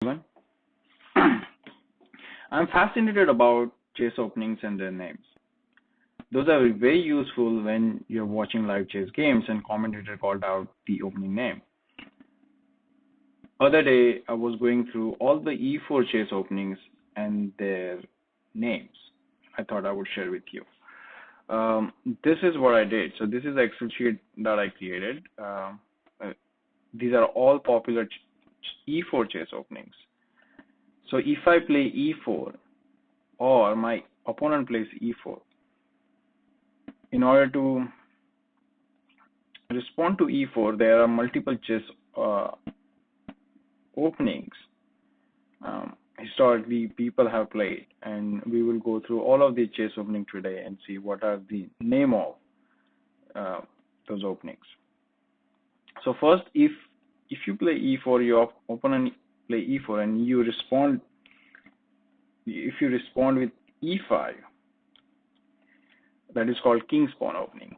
Everyone. I'm fascinated about chess openings and their names. Those are very useful when you're watching live chess games and commentator called out the opening name. Other day, I was going through all the E4 chess openings and their names. I thought I would share with you. This is what I did. So this is the Excel sheet that I created. Uh, these are all popular E4 chess openings. So if I play E4 or my opponent plays E4, in order to respond to E4, there are multiple chess uh, openings historically people have played, and we will go through all of the chess opening today and see what are the name of uh, those openings. So first, if you play E4, your opponent play E4, and you respond. If you respond with E5, that is called king's pawn opening.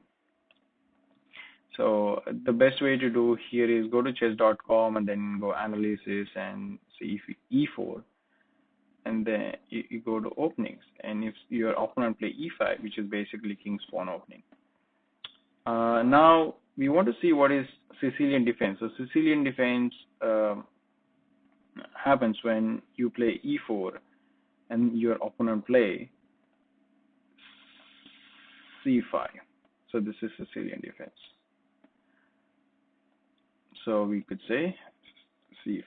So the best way to do here is go to chess.com and then go analysis and see if E4, and then you go to openings, and if your opponent play E5, which is basically king's pawn opening. Now we want to see what is Sicilian defense. So Sicilian defense happens when you play E4 and your opponent play C5. So this is Sicilian defense. So we could say C5.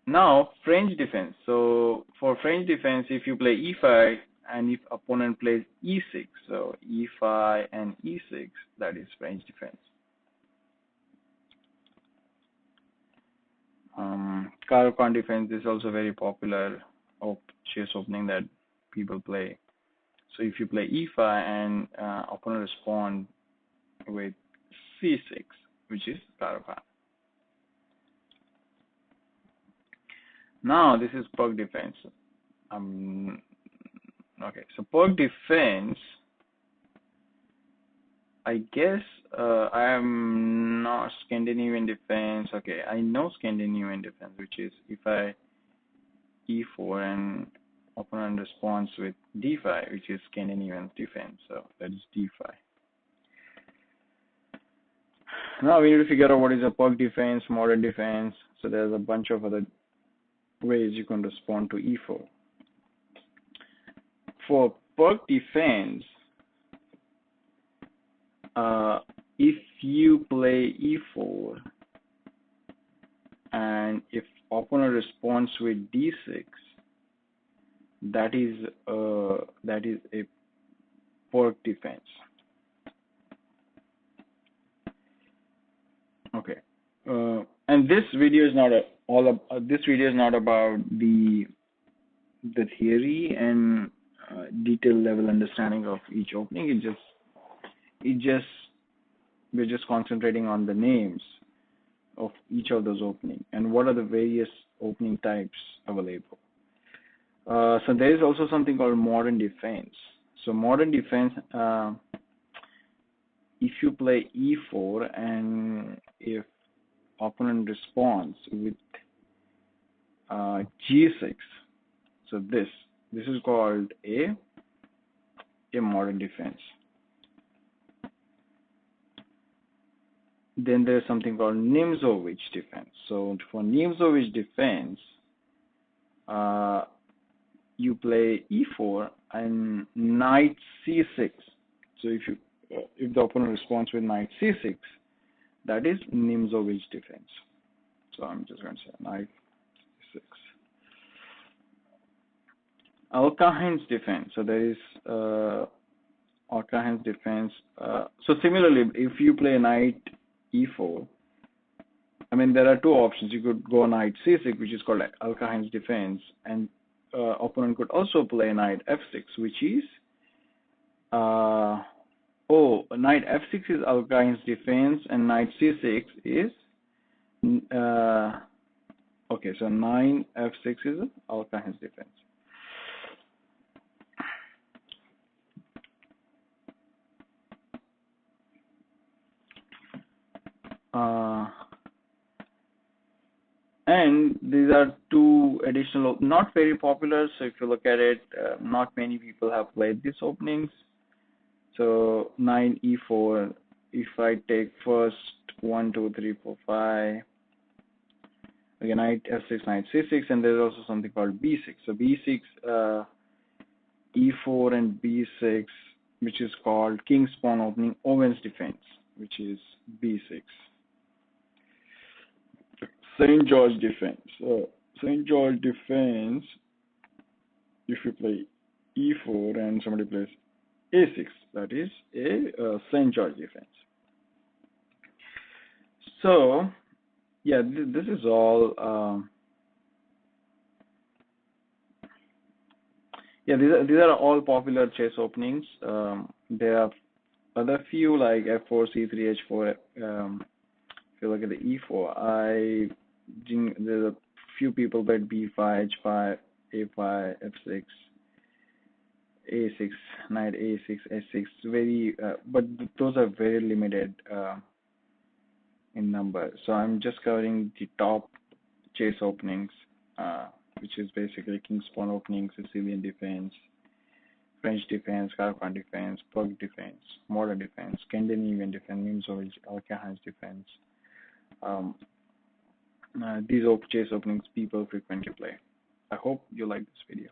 Now French defense. So for French defense, if you play E5 and if opponent plays E6, so E5 and E6, that is French defense. Caro-Kann defense is also very popular chess opening that people play. So if you play E5 and opponent respond with C6, which is Caro-Kann. Now this is Pug defense. Okay, so Pug defense, I guess I am not Scandinavian defense. Okay, I know Scandinavian defense, which is if I E4 and opponent responds with D5, which is Scandinavian defense. So that is D5. Now we need to figure out what is a Pug defense, modern defense. So there's a bunch of other ways you can respond to E4. For Pug defense, if you play E4 and if opponent responds with D6, that is a Pug defense. Okay, and this video is not this video is not about the theory and detailed level understanding of each opening. We're just concentrating on the names of each of those openings and what are the various opening types available. So there is also something called modern defense. So modern defense, if you play E4 and if opponent responds with G6, so this is called a modern defense. Then there's something called Nimzowitsch defense. So for Nimzowitsch defense, you play E4 and knight C6. So if the opponent responds with knight C6, that is Nimzowitsch defense. So I'm just going to say knight C6. Alkahin's defense. So there is Alkahin's defense. So similarly, if you play knight E4, I mean there are two options. You could go knight C6, which is called Alkahin's defense, and opponent could also play knight F6, which is knight F6 is Alkahin's defense, and knight C6 is okay. So knight F6 is Alkahin's defense. Uh, and these are two additional, not very popular. So if you look at it, not many people have played these openings. So knight e4. If I take first 1, 2, 3, 4, 5. Again, knight f6, knight c6, and there's also something called b6. So b6, e4, and b6, which is called king's pawn opening, Owen's defense, which is b6. St. George defense. St. George defense, if you play e4 and somebody plays a6, that is a St. George defense. So, yeah, this is all. Yeah, these are all popular chess openings. There are other few like f4, c3, h4. If you look at the e4, there's a few people bet b5, h5, a5, f6, a6, knight a6, s6. Very, but those are very limited in number. So I'm just covering the top chess openings, which is basically king's pawn opening, Sicilian defense, French defense, Carpan defense, Pug defense, modern defense, Scandinavian defense, Nimzowitsch, Alcahan's defense. Um, these chess openings people frequently play. I hope you like this video.